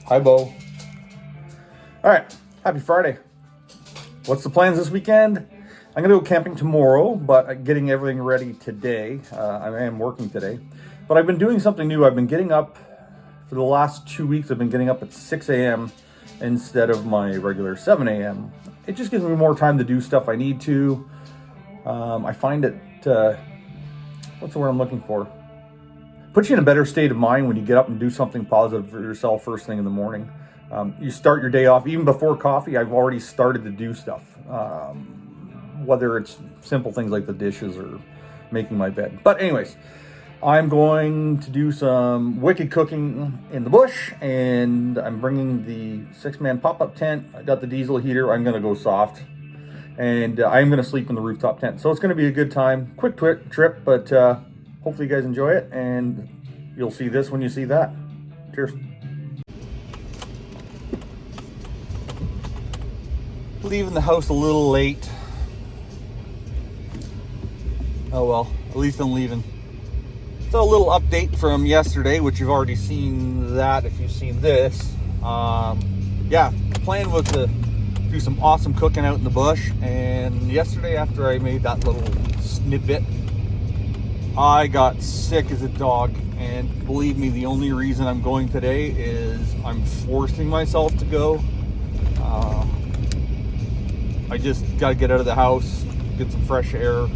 Hi, Bo. All right, happy Friday. What's the plans this weekend? I'm gonna go camping tomorrow, but getting everything ready today. I am working today, but I've been doing something new. I've been getting up for the last 2 weeks. I've been getting up at 6 a.m. instead of my regular 7 a.m. It just gives me more time to do stuff I need to. I find it, what's the word I'm looking for? Puts you in a better state of mind when you get up and do something positive for yourself first thing in the morning. You start your day off, even before coffee, I've already started to do stuff. Whether it's simple things like the dishes or making my bed. But anyways, I'm going to do some wicked cooking in the bush, and I'm bringing the 6-man pop-up tent. I got the diesel heater. I'm going to go soft, and I'm going to sleep in the rooftop tent. So it's going to be a good time. Quick trip, but hopefully you guys enjoy it, and you'll see this when you see that. Cheers. Leaving the house a little late. Oh well, at least I'm leaving. So a little update from yesterday, which you've already seen that if you've seen this. Yeah, the plan was to do some awesome cooking out in the bush, and yesterday after I made that little snippet, I got sick as a dog, and believe me, the only reason I'm going today is I'm forcing myself to go. I just got to get out of the house, get some fresh air,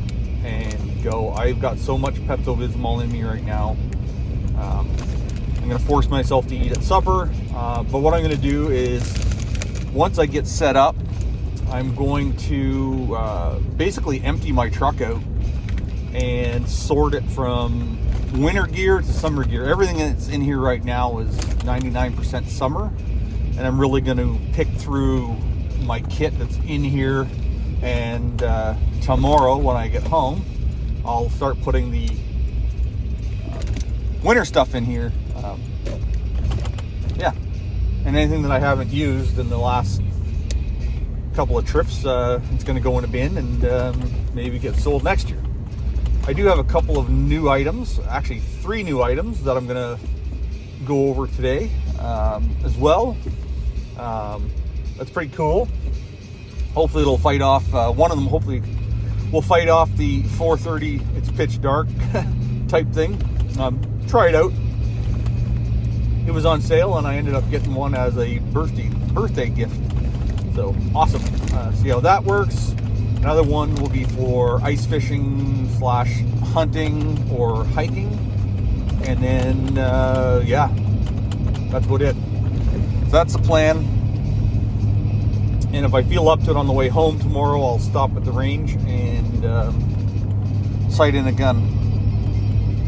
and go. I've got so much Pepto-Bismol in me right now. I'm going to force myself to eat at supper, but what I'm going to do is, once I get set up, I'm going to basically empty my truck out and sort it from winter gear to summer gear. Everything that's in here right now is 99% summer, and I'm really going to pick through my kit that's in here, and tomorrow when I get home I'll start putting the winter stuff in here. Yeah, and anything that I haven't used in the last couple of trips, it's going to go in a bin and maybe get sold next year. I do have a couple of new items, actually 3 new items that I'm going to go over today as well. That's pretty cool. Hopefully it'll fight off, one of them hopefully will fight off the 4:30, it's pitch dark type thing. Try it out. It was on sale and I ended up getting one as a birthday gift. So awesome. See how that works. Another one will be for ice fishing / hunting or hiking. And then, yeah, that's about it. So that's the plan. And if I feel up to it on the way home tomorrow, I'll stop at the range and sight in a gun.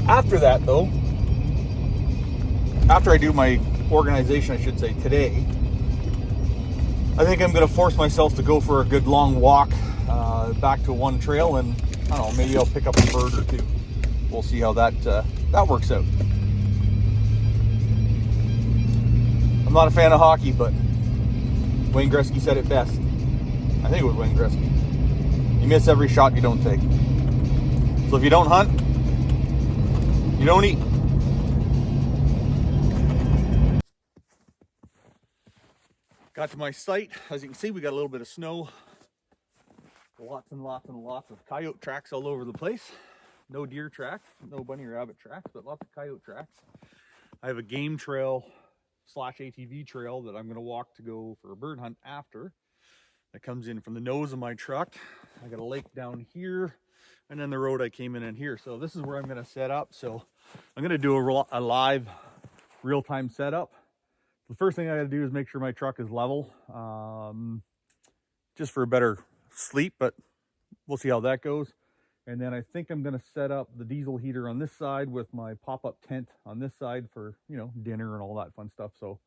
After that, though, after I do my organization, I should say, today, I think I'm going to force myself to go for a good long walk back to one trail, and I don't know, maybe I'll pick up a bird or two. We'll see how that works out. I'm not a fan of hockey, but Wayne Gretzky said it best. I think it was Wayne Gretzky. You miss every shot you don't take. So if you don't hunt, you don't eat. Got to my site. As you can see, we got a little bit of snow. Lots and lots and lots of coyote tracks all over the place. No deer tracks, no bunny or rabbit tracks, but lots of coyote tracks. I have a game trail / ATV trail that I'm going to walk to go for a bird hunt after. That comes in from the nose of my truck. I got a lake down here, and then the road I came in here. So this is where I'm going to set up. So I'm going to do a live real-time setup. The first thing I got to do is make sure my truck is level, just for a better sleep, but we'll see how that goes. And then I think I'm going to set up the diesel heater on this side with my pop-up tent on this side for, you know, dinner and all that fun stuff. So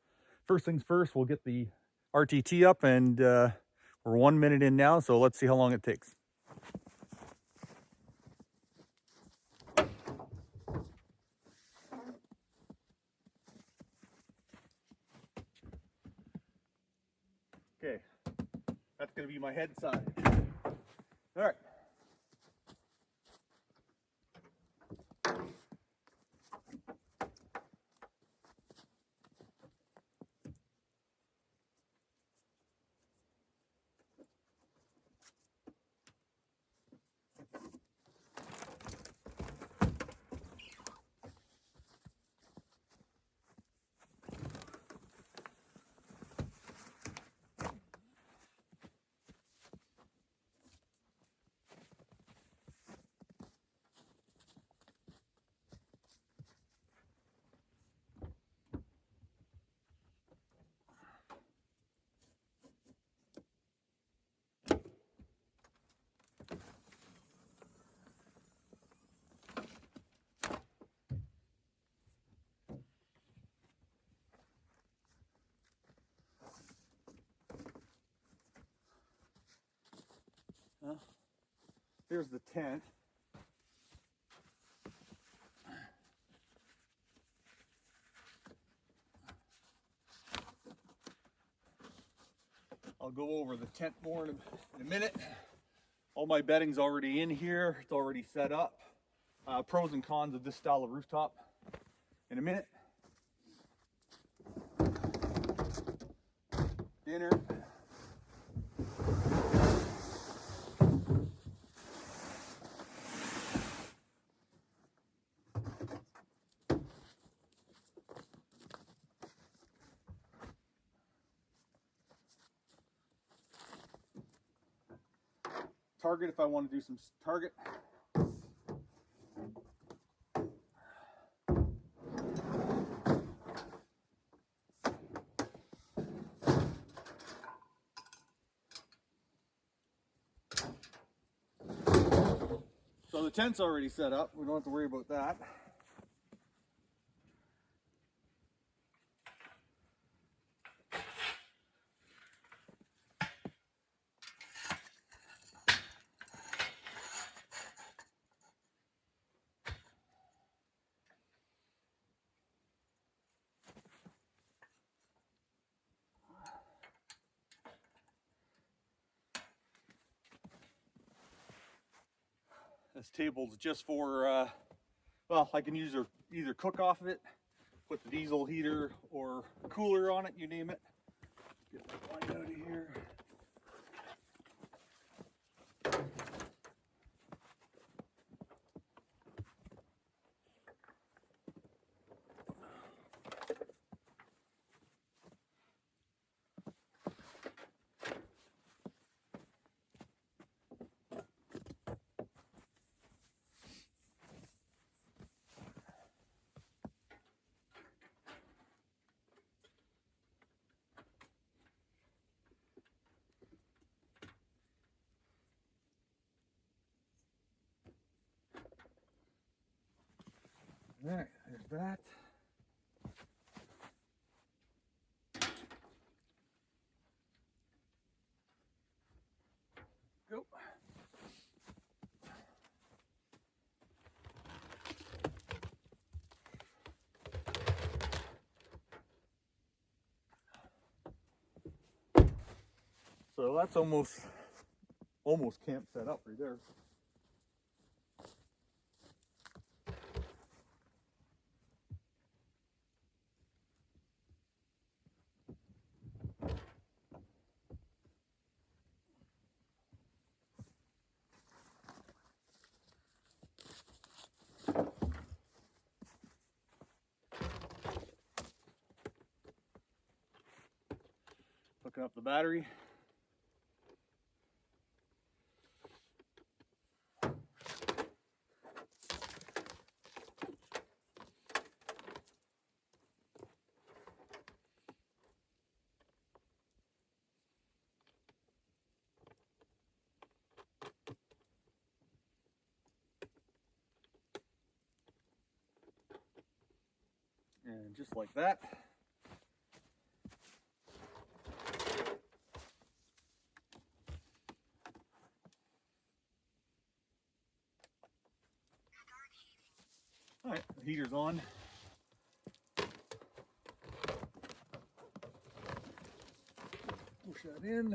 first things first, we'll get the RTT up, and we're 1 minute in now, so let's see how long it takes. Okay, that's going to be my head side. All right. Here's the tent. I'll go over the tent more in a minute. All my bedding's already in here. It's already set up. Pros and cons of this style of rooftop in a minute. Dinner. Target if I want to do some target. So the tent's already set up. We don't have to worry about that. This table's just for, well, I can either cook off of it, put the diesel heater or cooler on it, you name it. Get the light out of here. All right, there's that. Go. So that's almost camp set up right there. Hooking up the battery. And just like that. All right, the heater's on. Push that in.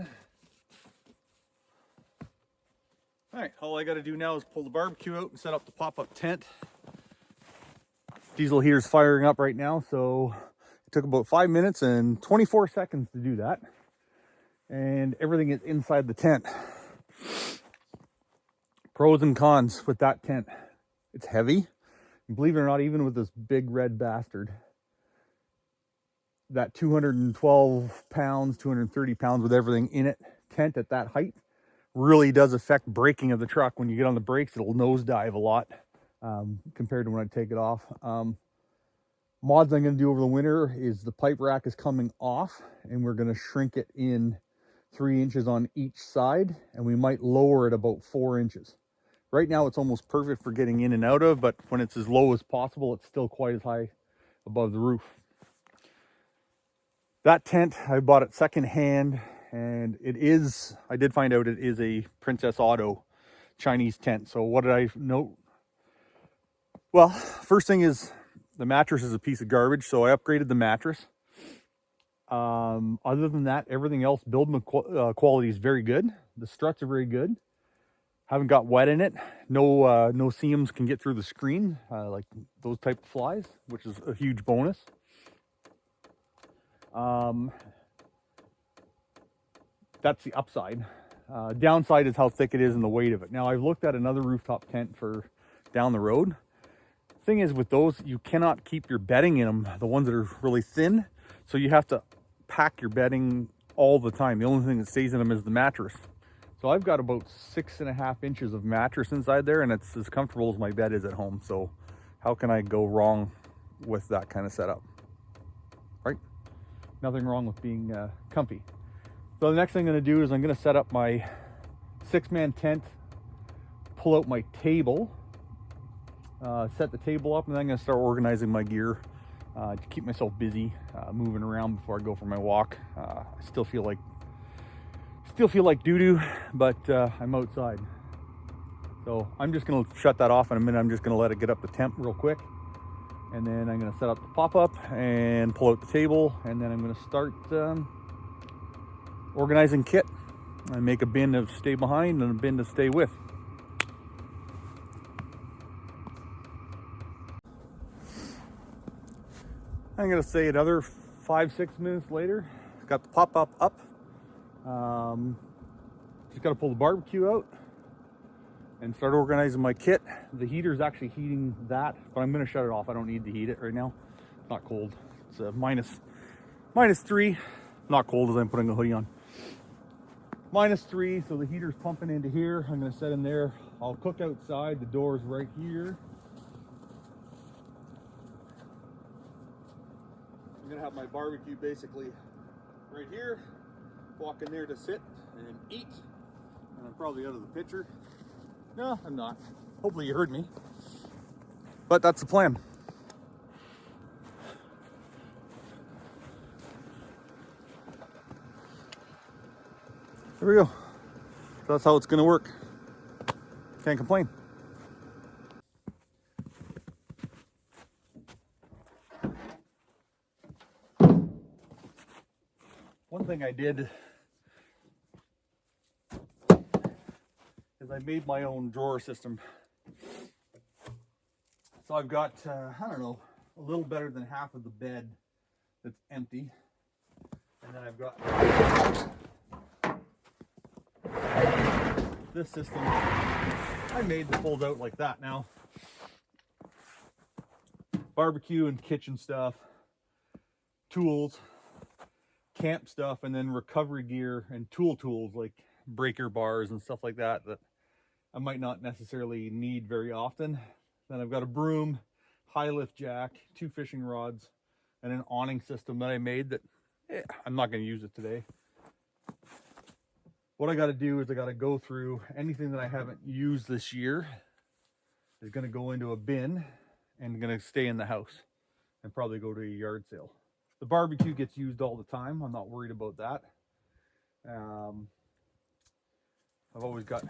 All right, all I got to do now is pull the barbecue out and set up the pop-up tent. Diesel heater's firing up right now, so it took about 5 minutes and 24 seconds to do that. And everything is inside the tent. Pros and cons with that tent. It's heavy. Believe it or not, even with this big red bastard, that 212 pounds, 230 pounds with everything in it, tent at that height, really does affect braking of the truck. When you get on the brakes, it'll nosedive a lot compared to when I take it off. Mods I'm going to do over the winter is the pipe rack is coming off, and we're going to shrink it in 3 inches on each side, and we might lower it about 4 inches. Right now it's almost perfect for getting in and out of, but when it's as low as possible, it's still quite as high above the roof. That tent, I bought it secondhand and I did find out it is a Princess Auto Chinese tent. So what did I note? Well, first thing is the mattress is a piece of garbage, so I upgraded the mattress. Other than that, everything else, build quality is very good. The struts are very good. Haven't got wet in it. No seams can get through the screen, like those type of flies, which is a huge bonus. That's the upside. Downside is how thick it is and the weight of it. Now, I've looked at another rooftop tent for down the road. Thing is, with those, you cannot keep your bedding in them, the ones that are really thin. So you have to pack your bedding all the time. The only thing that stays in them is the mattress. So I've got about 6.5 inches of mattress inside there, and it's as comfortable as my bed is at home. So how can I go wrong with that kind of setup, right? Nothing wrong with being comfy. So the next thing I'm going to do is I'm going to set up my 6-man tent, pull out my table, set the table up, and then I'm going to start organizing my gear to keep myself busy, moving around before I go for my walk. I still feel like doo-doo, but I'm outside. So I'm just going to shut that off in a minute. I'm just going to let it get up to temp real quick. And then I'm going to set up the pop-up and pull out the table. And then I'm going to start organizing kit. I make a bin to stay behind and a bin to stay with. I'm going to say another 5-6 minutes later. Got the pop-up up. Just got to pull the barbecue out and start organizing my kit. The heater's actually heating that, but I'm going to shut it off. I don't need to heat it right now. It's not cold. It's -3. Not cold as I'm putting a hoodie on. -3, so the heater's pumping into here. I'm going to set in there. I'll cook outside. The door's right here. I'm going to have my barbecue basically right here. Walk in there to sit and eat. And I'm probably out of the picture. No, I'm not. Hopefully you heard me. But that's the plan. There we go. So that's how it's going to work. Can't complain. One thing I did is I made my own drawer system. So I've got, I don't know, a little better than half of the bed that's empty. And then I've got this system I made that folds out like that now. Barbecue and kitchen stuff, tools, camp stuff, and then recovery gear and tools like breaker bars and stuff like that I might not necessarily need very often. Then I've got a broom, high lift jack, 2 fishing rods, and an awning system that I made that I'm not going to use it today. What I got to do is I got to go through anything that I haven't used this year is going to go into a bin and going to stay in the house and probably go to a yard sale. The barbecue gets used all the time. I'm not worried about that. I've always got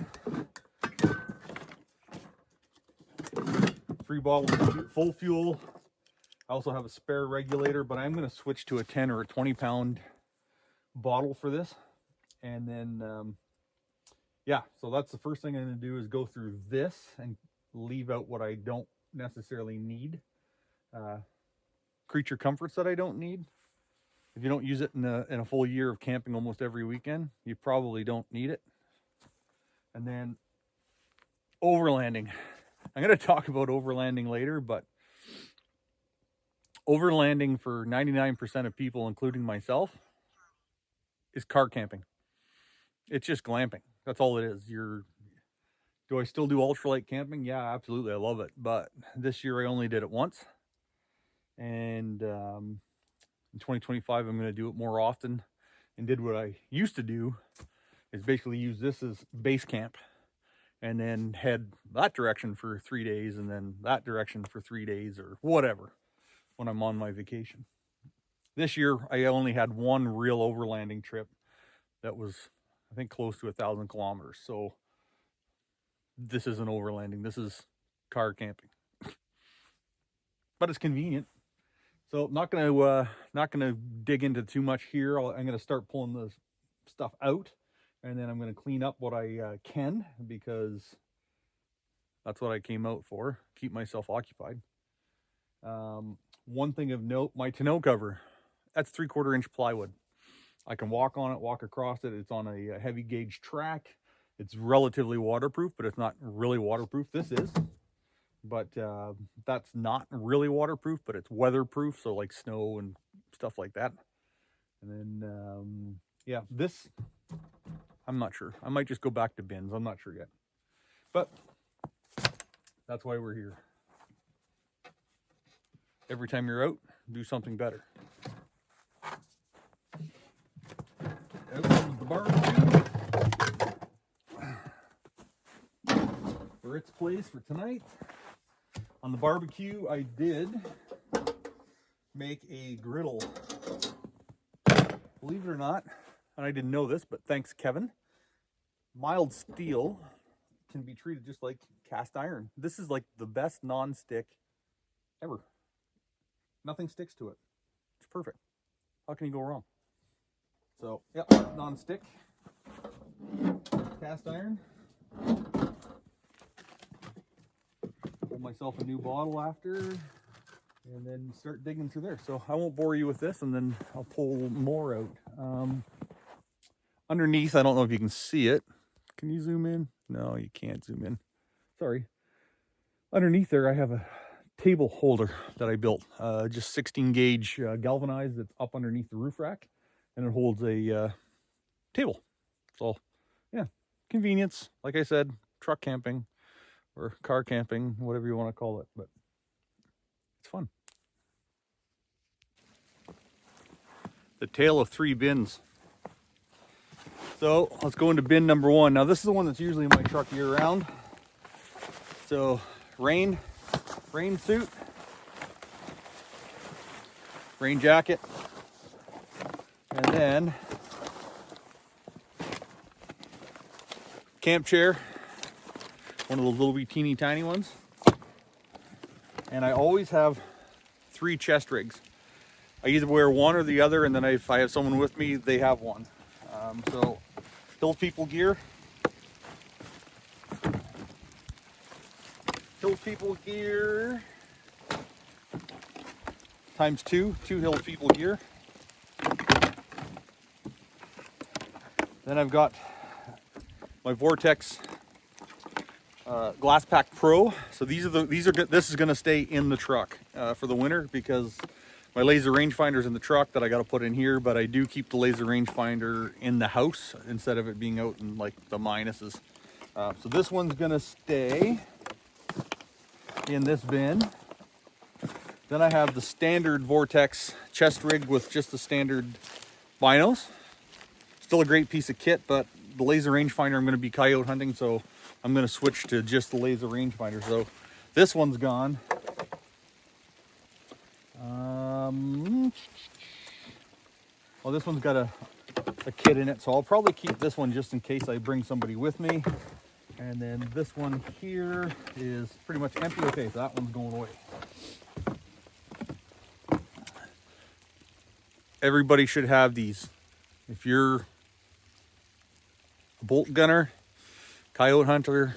3 bottles of full fuel. I also have a spare regulator, but I'm going to switch to a 10 or a 20 pound bottle for this. And then, yeah, so that's the first thing I'm going to do is go through this and leave out what I don't necessarily need. Creature comforts that I don't need. If you don't use it in a full year of camping almost every weekend, you probably don't need it. And then overlanding. I'm going to talk about overlanding later, but overlanding for 99% of people, including myself, is car camping. It's just glamping. That's all it is. Do I still do ultralight camping? Yeah, absolutely. I love it. But this year I only did it once. And in 2025, I'm going to do it more often. And did what I used to do is basically use this as base camp and then head that direction for 3 days and then that direction for 3 days or whatever when I'm on my vacation. This year, I only had one real overlanding trip, that was, I think, close to 1,000 kilometers. So this isn't overlanding. This is car camping, but it's convenient. So not gonna dig into too much here. I'm gonna start pulling the stuff out, and then I'm gonna clean up what I can, because that's what I came out for. Keep myself occupied. One thing of note: my tonneau cover. That's 3/4 inch plywood. I can walk on it, walk across it. It's on a heavy gauge track. It's relatively waterproof, but it's not really waterproof. This is. But that's not really waterproof, but it's weatherproof, so like snow and stuff like that. And then yeah, this, I'm not sure. I might just go back to bins. I'm not sure yet, but that's why we're here. Every time you're out, do something better. Out comes the barbecue for its place for tonight. On the barbecue, I did make a griddle. Believe it or not, and I didn't know this, but thanks, Kevin, mild steel can be treated just like cast iron. This is like the best non-stick ever. Nothing sticks to it. It's perfect. How can you go wrong? So, yeah, non-stick, cast iron. Pull myself a new bottle after, and then start digging through there. So I won't bore you with this, and then I'll pull more out. Underneath, I don't know if you can see it. Can you zoom in? No, you can't zoom in. Sorry. Underneath there, I have a table holder that I built. Just 16 gauge galvanized that's up underneath the roof rack, and it holds a table. So, yeah, convenience. Like I said, truck camping or car camping, whatever you want to call it, but it's fun. The tale of 3 bins. So let's go into bin number 1. Now this is the one that's usually in my truck year round. So rain suit, rain jacket, and then camp chair, one of those little wee teeny tiny ones. And I always have 3 chest rigs. I either wear one or the other, and then if I have someone with me, they have one. So Hill People gear. Times 2 Hill People gear. Then I've got my Vortex Glass Pack Pro. So this is going to stay in the truck for the winter, because my laser rangefinder is in the truck that I got to put in here, but I do keep the laser rangefinder in the house instead of it being out in like the minuses. So this one's going to stay in this bin. Then I have the standard Vortex chest rig with just the standard binos. Still a great piece of kit, but the laser rangefinder, I'm going to be coyote hunting, so I'm going to switch to just the laser rangefinder. So this one's gone. Well, this one's got a kit in it, so I'll probably keep this one just in case I bring somebody with me. And then this one here is pretty much empty. Okay, so that one's going away. Everybody should have these. If you're a bolt gunner, coyote hunter,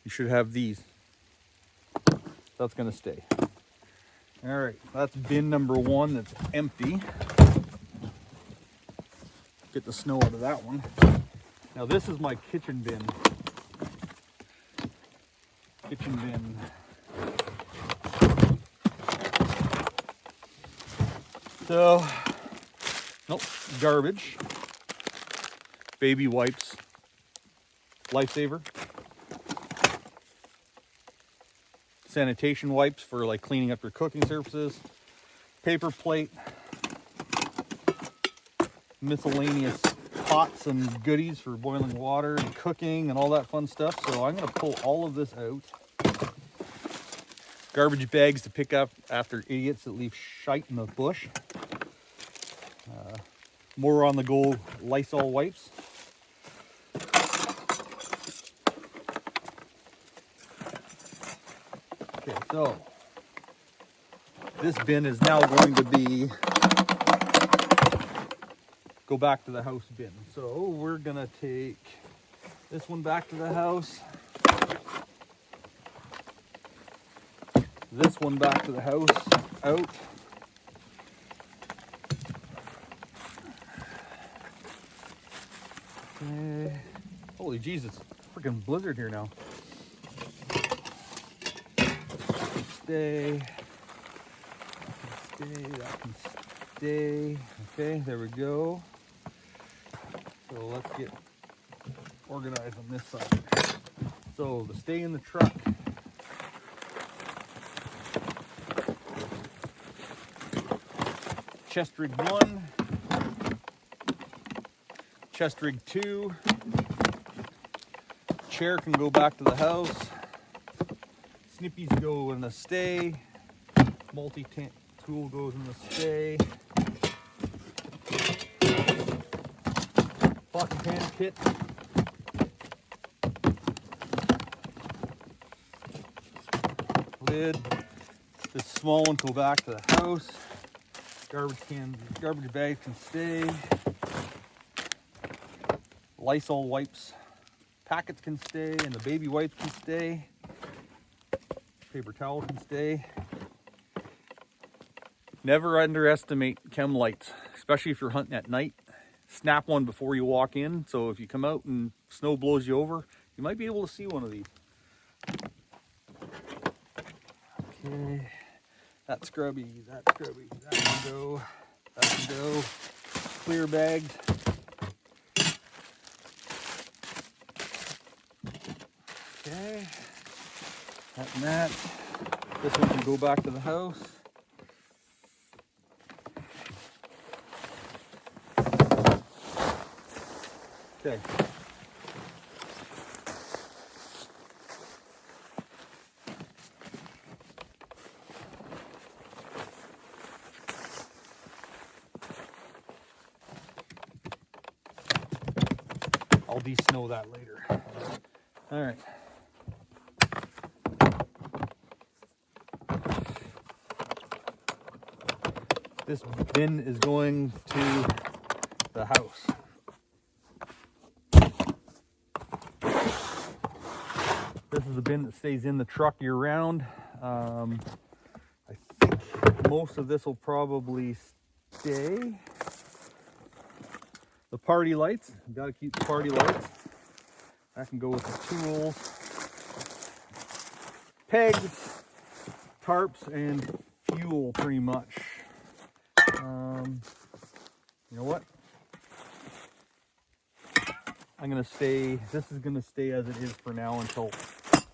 you should have these. That's going to stay. All right, that's bin number 1 that's empty. Get the snow out of that one. Now this is my kitchen bin. So, nope, garbage, baby wipes, Lifesaver, sanitation wipes for like cleaning up your cooking surfaces, paper plate, miscellaneous pots and goodies for boiling water and cooking and all that fun stuff. So I'm going to pull all of this out. Garbage bags to pick up after idiots that leave shite in the bush. More on the go Lysol wipes. Okay, so this bin is now going to go back to the house bin. So we're gonna take this one back to the house. This one back to the house, out. Okay. Holy Jesus, freaking blizzard here now. Stay. That can stay. Okay, there we go. So let's get organized on this side. So the stay in the truck. Chest rig 1, chest rig 2, chair can go back to the house, snippies go in the stay, multi-tool goes in the stay, pot and pan kit, lid, this small one go back to the house. Garbage bags can stay. Lysol wipes packets can stay, and the baby wipes can stay. Paper towel can stay. Never underestimate chem lights, especially if you're hunting at night. Snap one before you walk in, so if you come out and snow blows you over, you might be able to see one of these. Okay. That's scrubby, that can go, that can go. Clear bags. Okay. That and that. This one can go back to the house. Okay. I'll de-snow that later. All right. This bin is going to the house. This is the bin that stays in the truck year round. I think most of this will probably stay. The party lights, you gotta keep the party lights. That can go with the tools, pegs, tarps, and fuel pretty much. You know what? This is gonna stay as it is for now until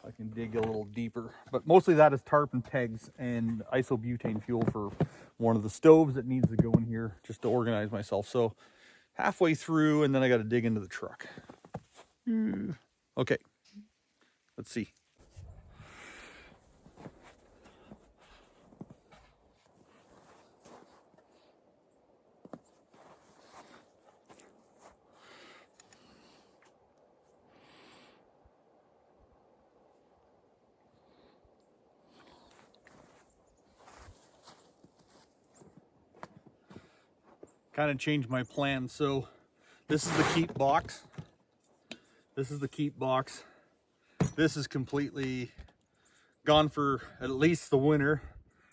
I can dig a little deeper. But mostly that is tarp and pegs and isobutane fuel for one of the stoves that needs to go in here just to organize myself. So halfway through, and then I got to dig into the truck. Okay, let's see. Kind of changed my plan. So this is the keep box. This is the keep box. This is completely gone for at least the winter.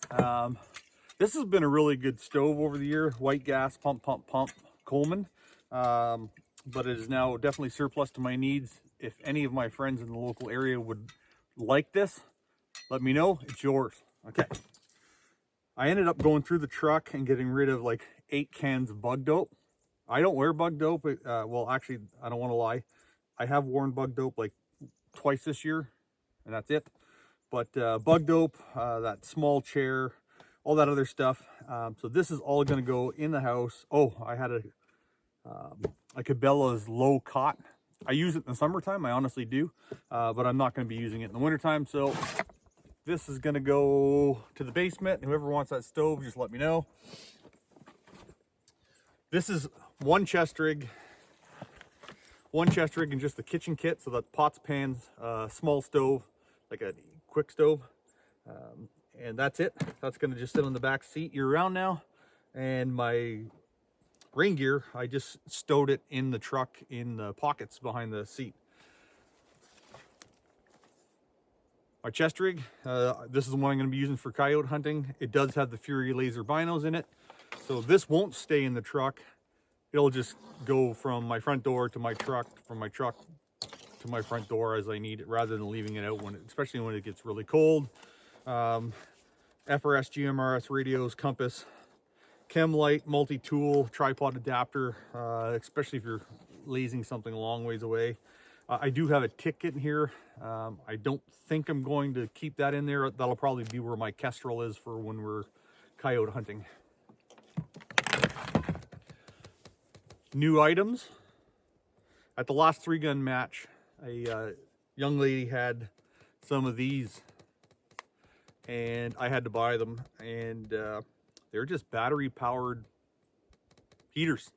This has been a really good stove over the year. White gas, pump, Coleman. But it is now definitely surplus to my needs. If any of my friends in the local area would like this, let me know. It's yours. Okay. I ended up going through the truck and getting rid of like 8 cans of bug dope. I don't wear bug dope. Well, actually, I don't want to lie. I have worn bug dope like twice this year, and that's it. But bug dope, that small chair, all that other stuff. So this is all going to go in the house. Oh, I had a Cabela's low cot. I use it in the summertime. I honestly do. But I'm not going to be using it in the wintertime. So this is going to go to the basement. Whoever wants that stove, just let me know. This is one chest rig and just the kitchen kit. So that's pots, pans, small stove, like a quick stove. And that's it. That's gonna just sit on the back seat year round now. And my rain gear, I just stowed it in the truck in the pockets behind the seat. My chest rig, this is the one I'm going to be using for coyote hunting. It does have the Fury laser binos in it, so this won't stay in the truck. It'll just go from my front door to my truck, from my truck to my front door as I need it, rather than leaving it out especially when it gets really cold. FRS, GMRS radios, compass, chem light, multi-tool, tripod adapter, especially if you're lasing something a long ways away. I do have a ticket in here. I don't think I'm going to keep that in there. That'll probably be where my kestrel is for when we're coyote hunting. New items. At the last 3-gun match, a young lady had some of these, and I had to buy them, and they're just battery powered heaters,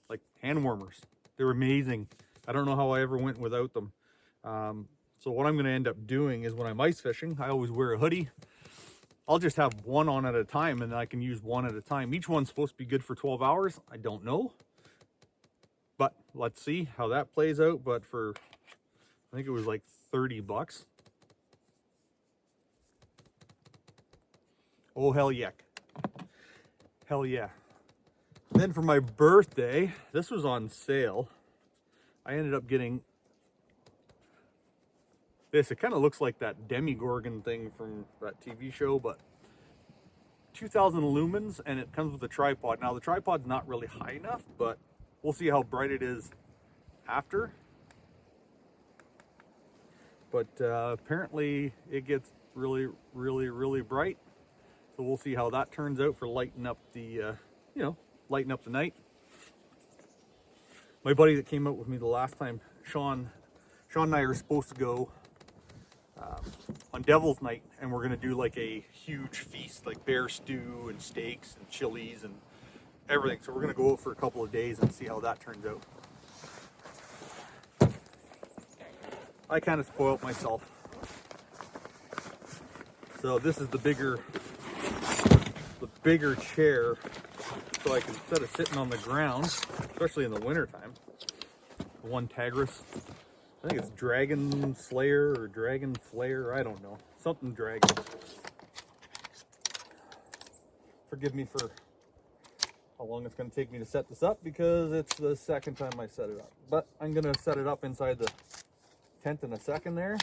like hand warmers. They're amazing. I don't know how I ever went without them. So what I'm going to end up doing is when I'm ice fishing, I always wear a hoodie. I'll just have one on at a time, and I can use one at a time. Each one's supposed to be good for 12 hours. I don't know, but let's see how that plays out. But for, I think it was like 30 bucks. Oh, hell yeah. Hell yeah. Then for my birthday, this was on sale. I ended up getting this. It kind of looks like that Demigorgon thing from that TV show, but 2000 lumens, and it comes with a tripod. Now the tripod's not really high enough, but we'll see how bright it is after. But apparently it gets really, really, really bright. So we'll see how that turns out for lighting up the, lighting up the night. My buddy that came out with me the last time, Sean and I are supposed to go on Devil's Night, and we're gonna do like a huge feast, like bear stew and steaks and chilies and everything. So we're gonna go out for a couple of days and see how that turns out. I kind of spoiled myself. So this is the bigger chair, so I can, instead of sitting on the ground, especially in the winter time. The one Tagris, I think it's Dragon Slayer or Dragon Flayer, I don't know, something dragon. Forgive me for how long it's going to take me to set this up, because it's the second time I set it up. But I'm going to set it up inside the tent in a second there.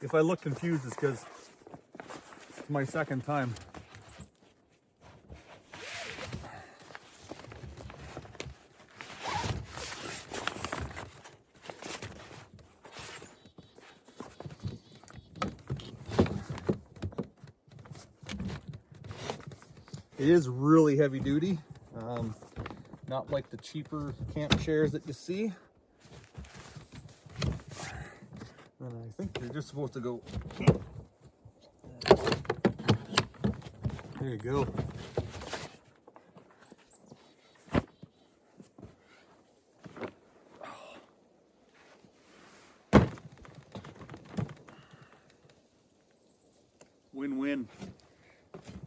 If I look confused, it's because it's my second time. It is really heavy duty, not like the cheaper camp chairs that you see. And I think they're just supposed to go. There you go. Win-win.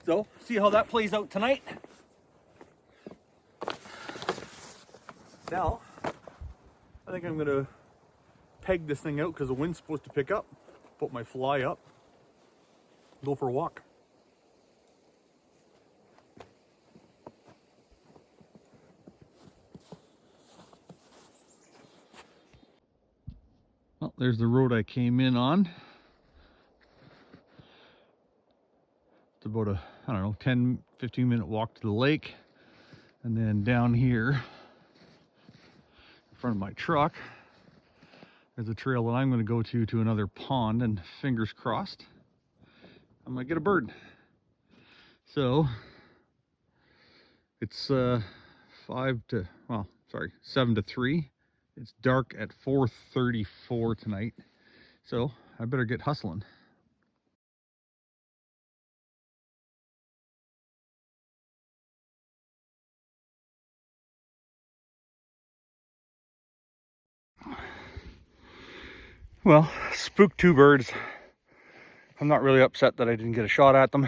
So, see how that plays out tonight. Now, I think I'm gonna peg this thing out because the wind's supposed to pick up. Put my fly up, go for a walk. Well, there's the road I came in on. It's about a, 10-15 minute walk to the lake. And then down here in front of my truck, there's a trail that I'm going to go to another pond, and fingers crossed, I might get a bird. So It's 7 to 3. It's dark at 4:34 tonight, so I better get hustling. Well, spooked two birds. I'm not really upset that I didn't get a shot at them.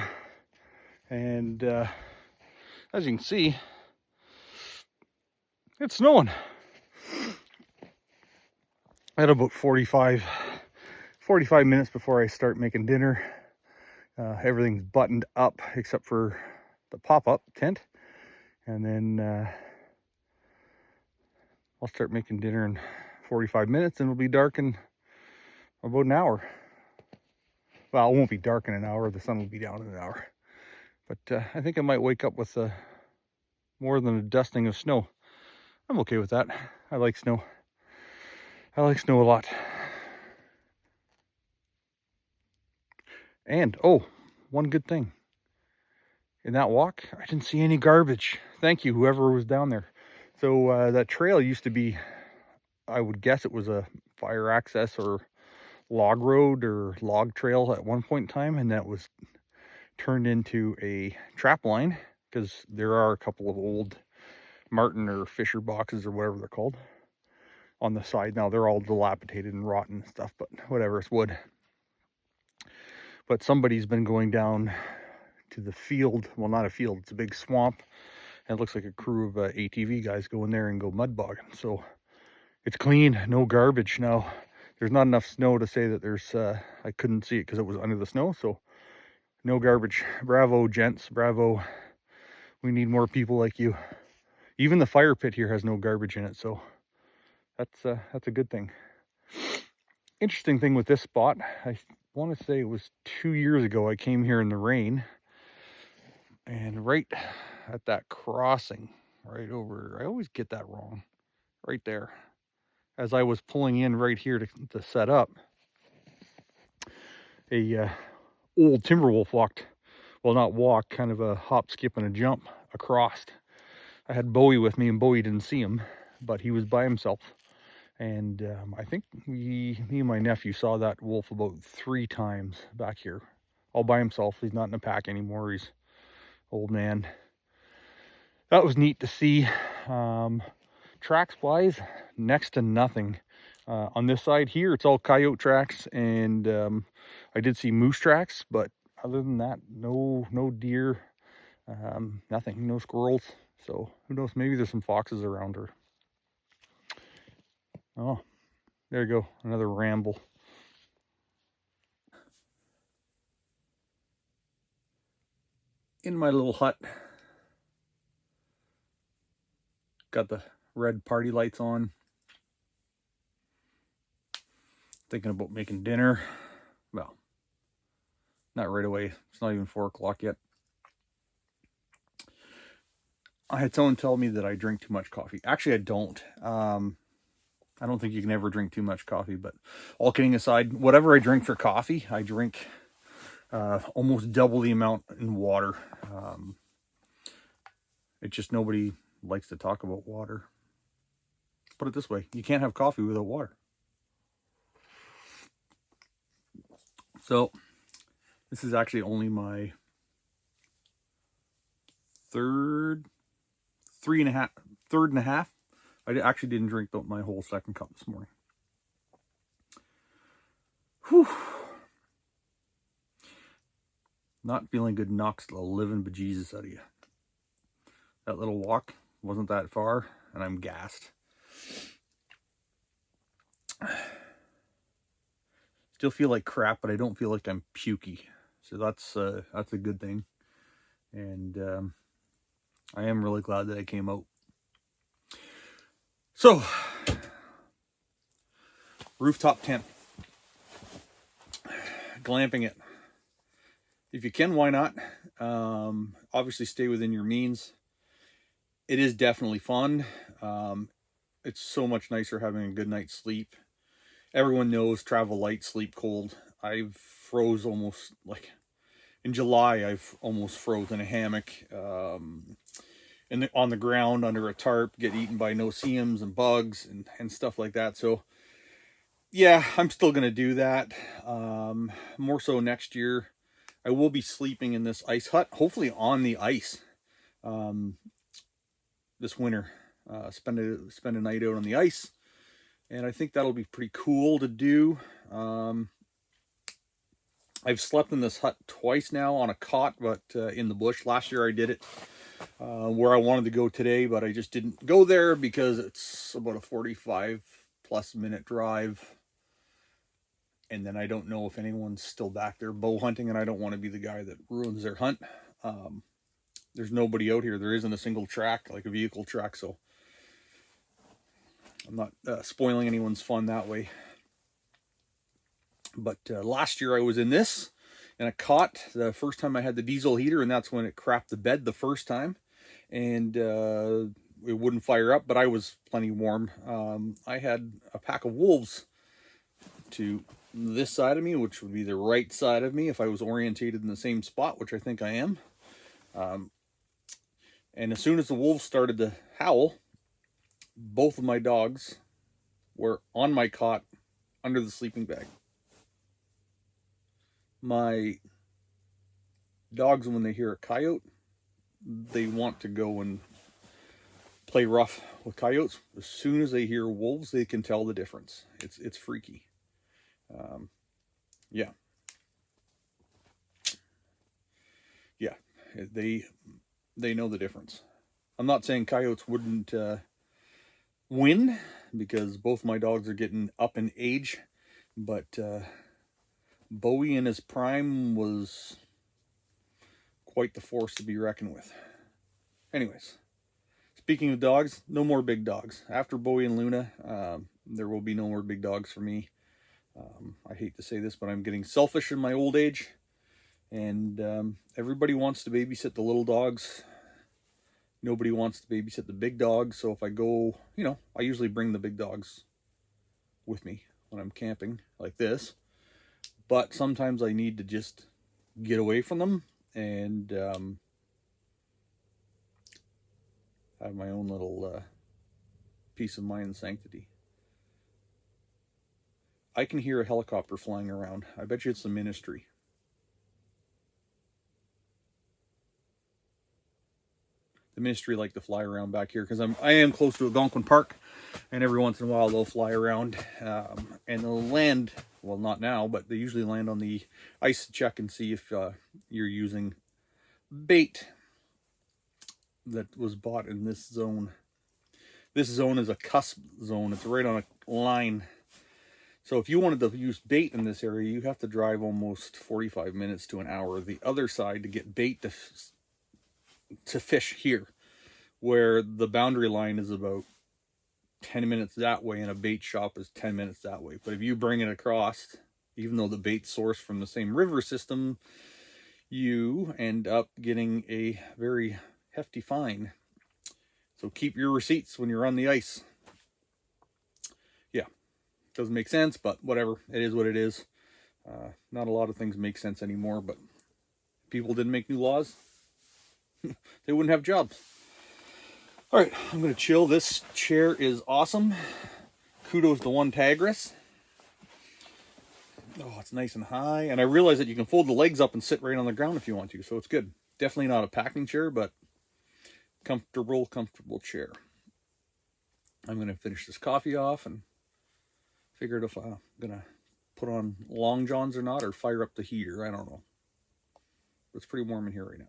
And as you can see, it's snowing. I had about 45 minutes before I start making dinner. Everything's buttoned up except for the pop-up tent. And then I'll start making dinner in 45 minutes and it'll be dark in about an hour. Well, it won't be dark in an hour. The sun will be down in an hour. But I think I might wake up with more than a dusting of snow. I'm okay with that. I like snow. I like snow a lot. And, oh, one good thing. In that walk, I didn't see any garbage. Thank you, whoever was down there. So that trail used to be, I would guess it was a fire access or log road or log trail at one point in time, and that was turned into a trap line because there are a couple of old Martin or Fisher boxes or whatever they're called on the side. Now they're all dilapidated and rotten and stuff, but whatever, it's wood. But somebody's been going down to the field. Well, not a field, it's a big swamp. And it looks like a crew of ATV guys go in there and go mud bogging. So it's clean, no garbage. Now, there's not enough snow to say that there's, I couldn't see it because it was under the snow. So no garbage. Bravo, gents, bravo. We need more people like you. Even the fire pit here has no garbage in it. So that's a good thing. Interesting thing with this spot, I want to say it was 2 years ago I came here in the rain, and right at that crossing right over, I always get that wrong, right there, as I was pulling in right here to set up, a old timber wolf kind of a hop, skip, and a jump across. I had Bowie with me, and Bowie didn't see him, but he was by himself. And I think me and my nephew saw that wolf about 3 times back here, all by himself. He's not in a pack anymore. He's old man. That was neat to see. Tracks wise, next to nothing. On this side here, it's all coyote tracks, and I did see moose tracks, but other than that, no deer, nothing, no squirrels. So who knows? Maybe there's some foxes around her. Oh, there you go, another ramble. In my little hut, got the red party lights on. Thinking about making dinner. Well, not right away. It's not even 4 o'clock yet. I had someone tell me that I drink too much coffee. Actually, I don't. I don't think you can ever drink too much coffee, but all kidding aside, whatever I drink for coffee, I drink almost double the amount in water. It's just nobody likes to talk about water. Put it this way, you can't have coffee without water. So this is actually only my third and a half. I actually didn't drink my whole second cup this morning. Whew. Not feeling good knocks the living bejesus out of you. That little walk wasn't that far, and I'm gassed. Still feel like crap, but I don't feel like I'm pukey. So that's a good thing. And I am really glad that I came out. So, rooftop tent. Glamping it. If you can, why not? Obviously stay within your means. It is definitely fun. It's so much nicer having a good night's sleep. Everyone knows travel light, sleep cold. I've froze almost, like in July, I've almost froze in a hammock. on the ground under a tarp, get eaten by no-see-ums and bugs and stuff like that. So yeah, I'm still going to do that. More so next year. I will be sleeping in this ice hut, hopefully on the ice, this winter. Spend a night out on the ice, and I think that'll be pretty cool to do. I've slept in this hut twice now on a cot, but in the bush. Last year I did it where I wanted to go today, but I just didn't go there because it's about a 45+ minute drive. And then I don't know if anyone's still back there bow hunting, and I don't want to be the guy that ruins their hunt. There's nobody out here. There isn't a single track, like a vehicle track, so I'm not spoiling anyone's fun that way. But last year I was in this, in a cot, the first time I had the diesel heater, and that's when it crapped the bed the first time. And it wouldn't fire up, but I was plenty warm. I had a pack of wolves to this side of me, which would be the right side of me if I was orientated in the same spot, which I think I am. And as soon as the wolves started to howl, both of my dogs were on my cot under the sleeping bag. My dogs, when they hear a coyote, they want to go and play rough with coyotes. As soon as they hear wolves, they can tell the difference. It's freaky. Yeah. They know the difference. I'm not saying coyotes wouldn't win, because both my dogs are getting up in age, but Bowie in his prime was quite the force to be reckoned with. Anyways, speaking of dogs, no more big dogs. After Bowie and Luna, there will be no more big dogs for me. I hate to say this, but I'm getting selfish in my old age, and everybody wants to babysit the little dogs. Nobody wants to babysit the big dogs. So if I go, I usually bring the big dogs with me when I'm camping like this. But sometimes I need to just get away from them and have my own little peace of mind and sanctity. I can hear a helicopter flying around. I bet you it's the ministry. The ministry like to fly around back here because I am close to Algonquin Park, and every once in a while they'll fly around and they'll land. Well, not now, but they usually land on the ice to check and see if you're using bait that was bought in this zone. This zone is a cusp zone. It's right on a line. So if you wanted to use bait in this area, you have to drive almost 45 minutes to an hour the other side to get bait to fish here, where the boundary line is about 10 minutes that way and a bait shop is 10 minutes that way. But if you bring it across, even though the bait's sourced from the same river system, you end up getting a very hefty fine. So keep your receipts when you're on the ice. Yeah, doesn't make sense, but whatever. It is what it is. Not a lot of things make sense anymore, but if people didn't make new laws, they wouldn't have jobs. All right, I'm going to chill. This chair is awesome. Kudos to One Tagris. Oh, it's nice and high. And I realize that you can fold the legs up and sit right on the ground if you want to, so it's good. Definitely not a packing chair, but comfortable chair. I'm going to finish this coffee off and figure out if I'm going to put on long johns or not, or fire up the heater. I don't know. But it's pretty warm in here right now.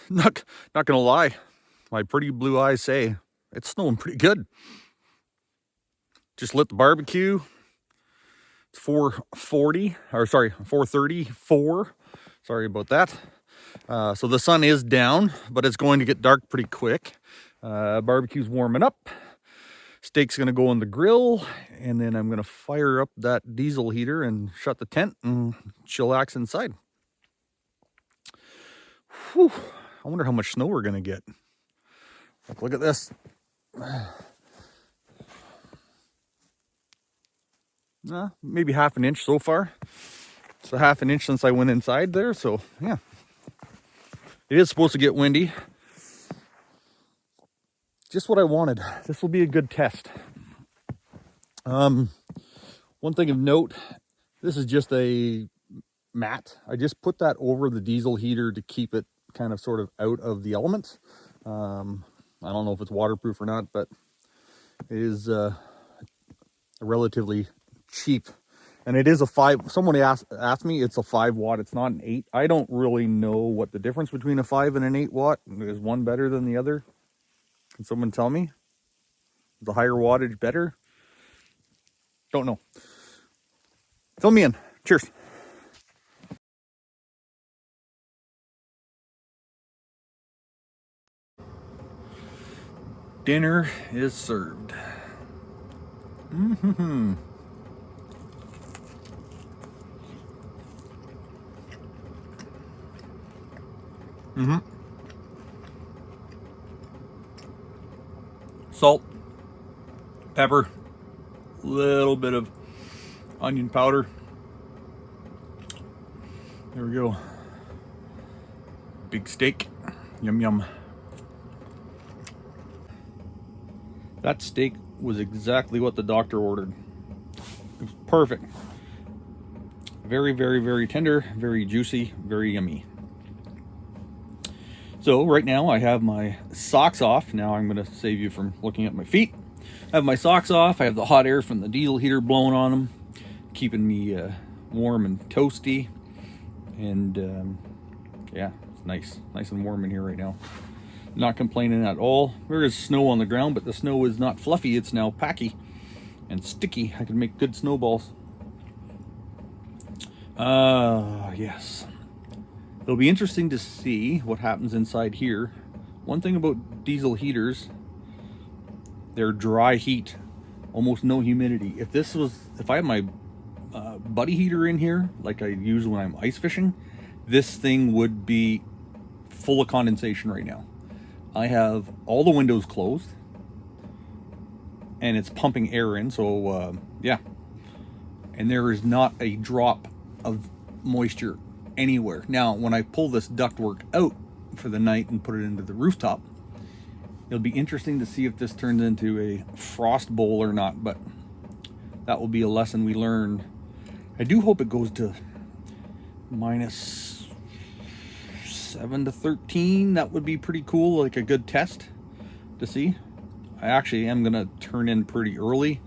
Not gonna lie, my pretty blue eyes say it's snowing pretty good. Just lit the barbecue. It's 4:34. Sorry about that. So the sun is down, but it's going to get dark pretty quick. Barbecue's warming up. Steak's gonna go on the grill, and then I'm gonna fire up that diesel heater and shut the tent and chillax inside. Whew. I wonder how much snow we're gonna get. Look at this. Maybe half an inch so far. So half an inch since I went inside there. So yeah, it is supposed to get windy. Just what I wanted. This will be a good test. One thing of note, this is just a mat. I just put that over the diesel heater to keep it kind of sort of out of the elements. I don't know if it's waterproof or not, but it is relatively cheap. And it is a 5. Someone asked me, it's a 5 watt. It's not an 8. I don't really know what the difference between a 5 and an 8 watt. Is one better than the other? Can someone tell me? Is the higher wattage better? Don't know. Fill me in. Cheers. Dinner is served. Mm-hmm. Mm-hmm. Salt, pepper, little bit of onion powder. There we go. Big steak. Yum yum. That steak was exactly what the doctor ordered. It was perfect. Very, very, very tender, very juicy, very yummy. So right now I have my socks off. Now I'm going to save you from looking at my feet. I have my socks off. I have the hot air from the diesel heater blowing on them, keeping me warm and toasty. And yeah, it's nice and warm in here right now. Not complaining at all. There is snow on the ground, but the snow is not fluffy. It's now packy and sticky. I can make good snowballs. Yes. It'll be interesting to see what happens inside here. One thing about diesel heaters, they're dry heat, almost no humidity. If I have my buddy heater in here, like I use when I'm ice fishing, this thing would be full of condensation right now. I have all the windows closed, and it's pumping air in, so yeah. And there is not a drop of moisture anywhere. Now, when I pull this ductwork out for the night and put it into the rooftop, it'll be interesting to see if this turns into a frost bowl or not, but that will be a lesson we learn. I do hope it goes to minus 7 to 13. That would be pretty cool, like a good test to see. I actually am gonna turn in pretty early.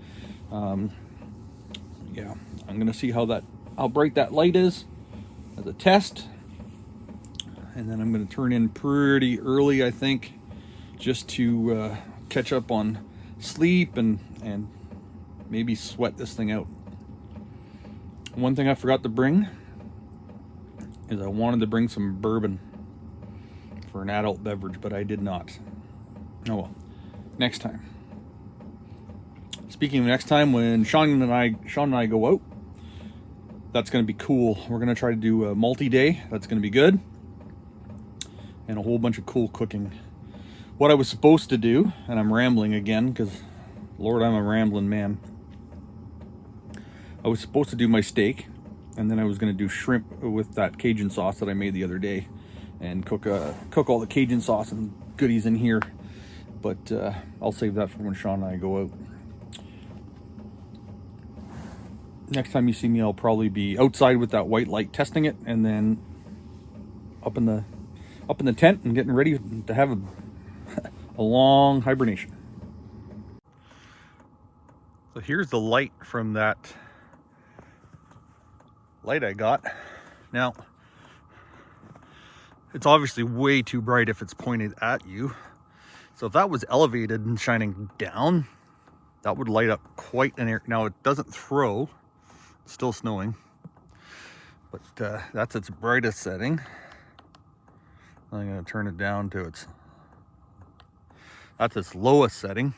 Yeah, I'm gonna see how bright that light is as a test, and then I'm gonna turn in pretty early, I think, just to catch up on sleep and maybe sweat this thing out. One thing I forgot to bring is I wanted to bring some bourbon for an adult beverage, but I did not. Oh well, next time. Speaking of next time, when Sean and I go out, that's going to be cool. We're going to try to do a multi-day. That's going to be good. And a whole bunch of cool cooking. What I was supposed to do, and I'm rambling again because, Lord, I'm a rambling man. I was supposed to do my steak, and then I was going to do shrimp with that Cajun sauce that I made the other day, and cook all the Cajun sauce and goodies in here. But I'll save that for when Sean and I go out. Next time you see me, I'll probably be outside with that white light testing it, and then up in the tent and getting ready to have a long hibernation. So here's the light from that light I got. Now, it's obviously way too bright if it's pointed at you. So if that was elevated and shining down, that would light up quite an area. Now it doesn't throw, it's still snowing, but that's its brightest setting. I'm gonna turn it down to that's its lowest setting.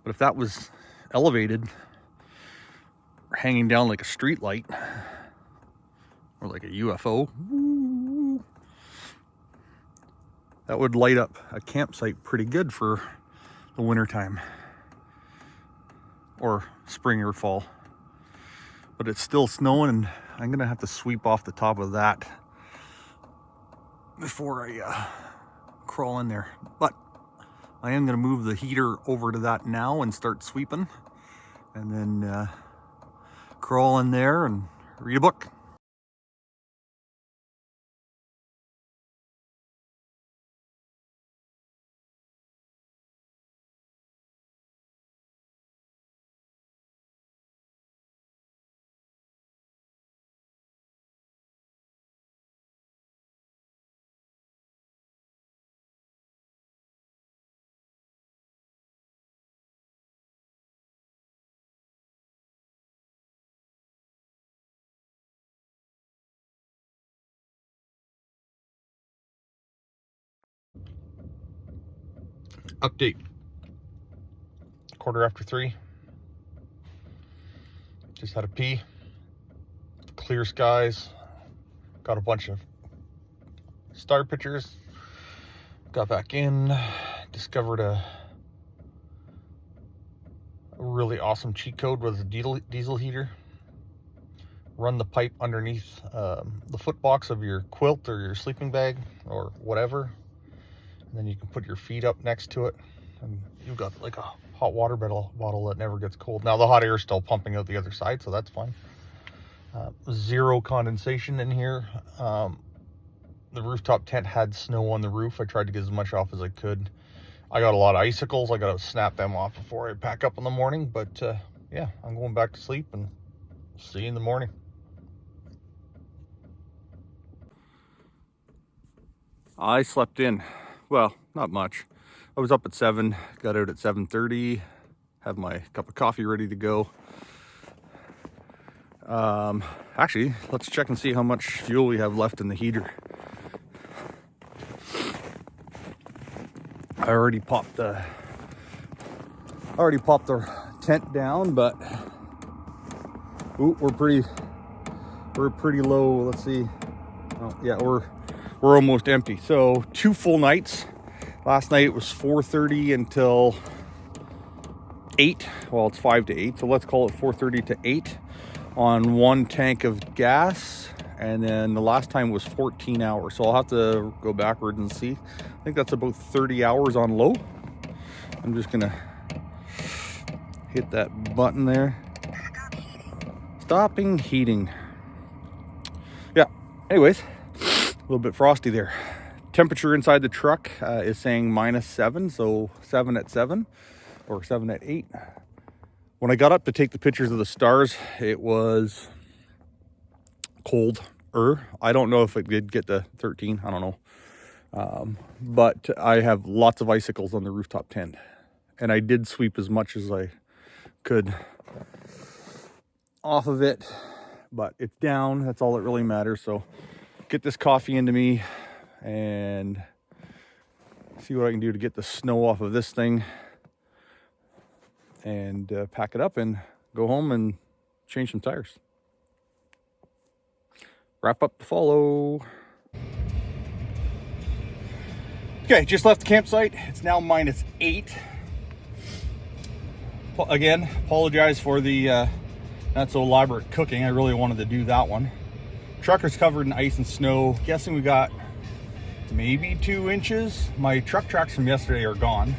But if that was elevated, hanging down like a street light, or like a UFO. Ooh. That would light up a campsite pretty good for the winter time or spring or fall. But it's still snowing, and I'm gonna have to sweep off the top of that before I crawl in there. But I am gonna move the heater over to that now and start sweeping, and then crawl in there and read a book. Update. 3:15. Just had a pee. Clear skies. Got a bunch of star pictures. Got back in. Discovered a really awesome cheat code with a diesel heater. Run the pipe underneath the foot box of your quilt or your sleeping bag or whatever. And then you can put your feet up next to it. And you've got like a hot water bottle that never gets cold. Now the hot air is still pumping out the other side, so that's fine. Zero condensation in here. The rooftop tent had snow on the roof. I tried to get as much off as I could. I got a lot of icicles. I got to snap them off before I pack up in the morning. But yeah, I'm going back to sleep, and see you in the morning. I slept in. Well, not much. I was up at 7, got out at 7:30, have my cup of coffee ready to go. Actually, let's check and see how much fuel we have left in the heater. I already popped the tent down, but ooh, we're pretty low. Let's see. Oh, yeah, we're almost empty. So 2 full nights. Last night it was 4:30 until 8. Well, it's 5 to 8, so let's call it 4:30 to 8 on 1 tank of gas. And then the last time was 14 hours. So I'll have to go backwards and see. I think that's about 30 hours on low. I'm just gonna hit that button there. Stopping heating. Yeah, anyways, a little bit frosty there. Temperature inside the truck is saying -7, so 7 at 7 or 7 at 8. When I got up to take the pictures of the stars, it was cold. I don't know if it did get to 13. I don't know. But I have lots of icicles on the rooftop tent. And I did sweep as much as I could off of it. But it's down. That's all that really matters. So get this coffee into me and see what I can do to get the snow off of this thing. And pack it up and go home and change some tires. Wrap up to follow. Okay, just left the campsite. It's now -8. Again, apologize for the not so elaborate cooking. I really wanted to do that one. Trucker's covered in ice and snow. Guessing we got maybe 2 inches. My truck tracks from yesterday are gone.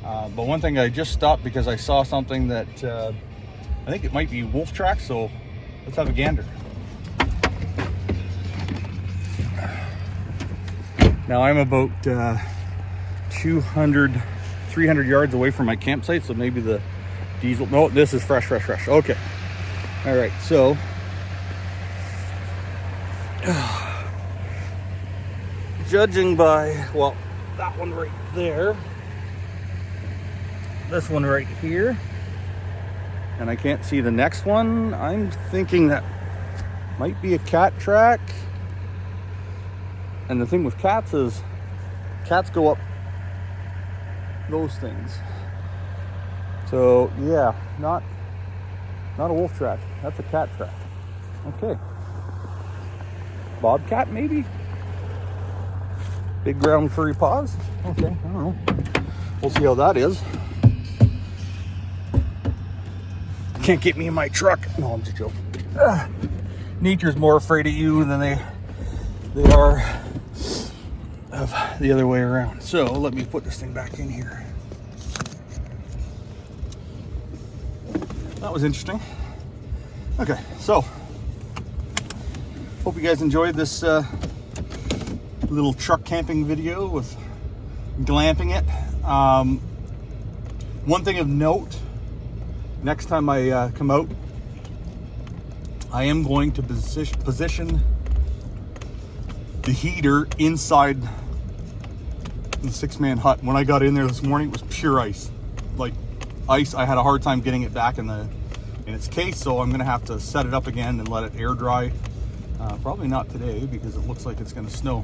But one thing, I just stopped because I saw something that I think it might be wolf tracks, so let's have a gander. Now I'm about 200, 300 yards away from my campsite, so maybe the diesel, no, this is fresh. Okay. All right, so judging by, well, that one right there, this one right here, and I can't see the next one, I'm thinking that might be a cat track. And the thing with cats is cats go up those things. So yeah, not a wolf track. That's a cat track. Okay. bobcat, maybe? Big ground furry paws? Okay, I don't know. We'll see how that is. Can't get me in my truck. No, I'm just joking. Nature's more afraid of you than they are of the other way around. So let me put this thing back in here. That was interesting. Okay, so hope you guys enjoyed this little truck camping video with glamping it. One thing of note, next time I come out, I am going to position the heater inside the 6-man hut. When I got in there this morning, it was pure ice. Like ice, I had a hard time getting it back in its case, so I'm gonna have to set it up again and let it air dry. Probably not today because it looks like it's gonna snow.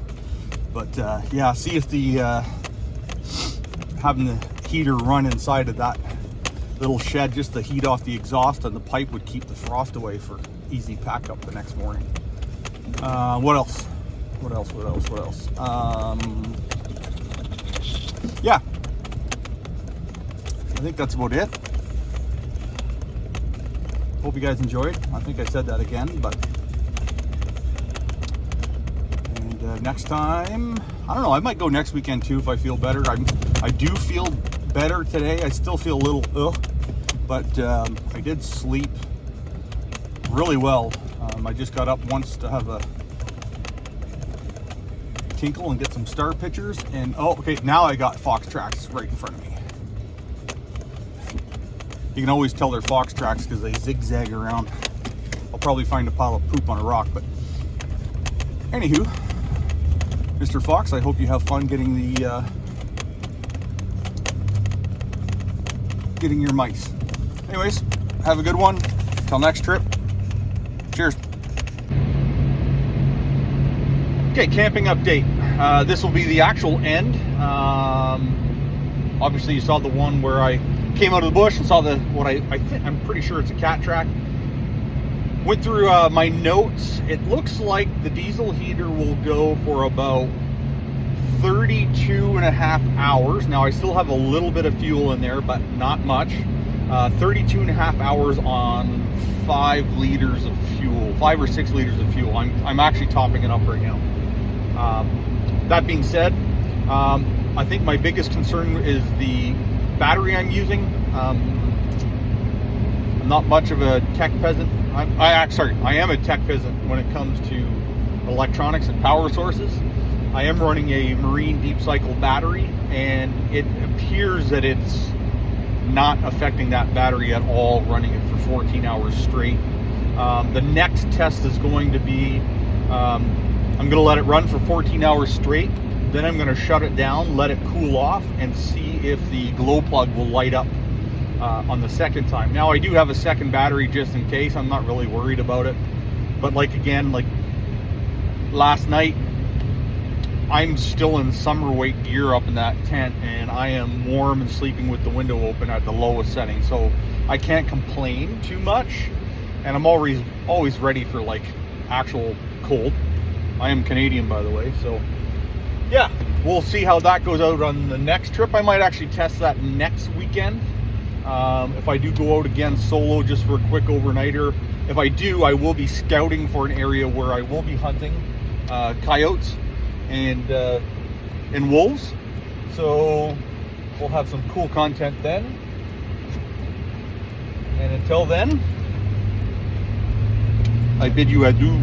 But yeah, see if the having the heater run inside of that little shed just to heat off the exhaust and the pipe would keep the frost away for easy pack up the next morning. What else? Yeah, I think that's about it. Hope you guys enjoyed. I think I said that again, but next time, I don't know, I might go next weekend too if I feel better. I do feel better today. I still feel a little but I did sleep really well. I just got up once to have a tinkle and get some star pictures, and oh, okay, now I got fox tracks right in front of me. You can always tell they're fox tracks because they zigzag around. I'll probably find a pile of poop on a rock, but anywho, Mr. Fox, I hope you have fun getting the getting your mice. Anyways, have a good one. Till next trip. Cheers. Okay, camping update. This will be the actual end. Obviously, you saw the one where I came out of the bush and saw I'm pretty sure it's a cat track. Went through my notes. It looks like the diesel heater will go for about 32 and a half hours. Now I still have a little bit of fuel in there, but not much. 32 and a half hours on 5 liters of fuel, 5 or 6 liters of fuel. I'm actually topping it up right now. That being said, I think my biggest concern is the battery I'm using. I'm not much of a tech peasant. I am a tech peasant when it comes to electronics and power sources. I am running a marine deep cycle battery, and it appears that it's not affecting that battery at all, running it for 14 hours straight. The next test is going to be, I'm going to let it run for 14 hours straight. Then I'm going to shut it down, let it cool off, and see if the glow plug will light up on the second time. Now, I do have a second battery just in case. I'm not really worried about it. But like last night, I'm still in summer weight gear up in that tent, and I am warm and sleeping with the window open at the lowest setting. So I can't complain too much. And I'm always ready for like actual cold. I am Canadian, by the way, so yeah, we'll see how that goes out on the next trip. I might actually test that next weekend. If I do go out again solo just for a quick overnighter, if I do, I will be scouting for an area where I will be hunting coyotes and wolves. So we'll have some cool content then. And until then, I bid you adieu.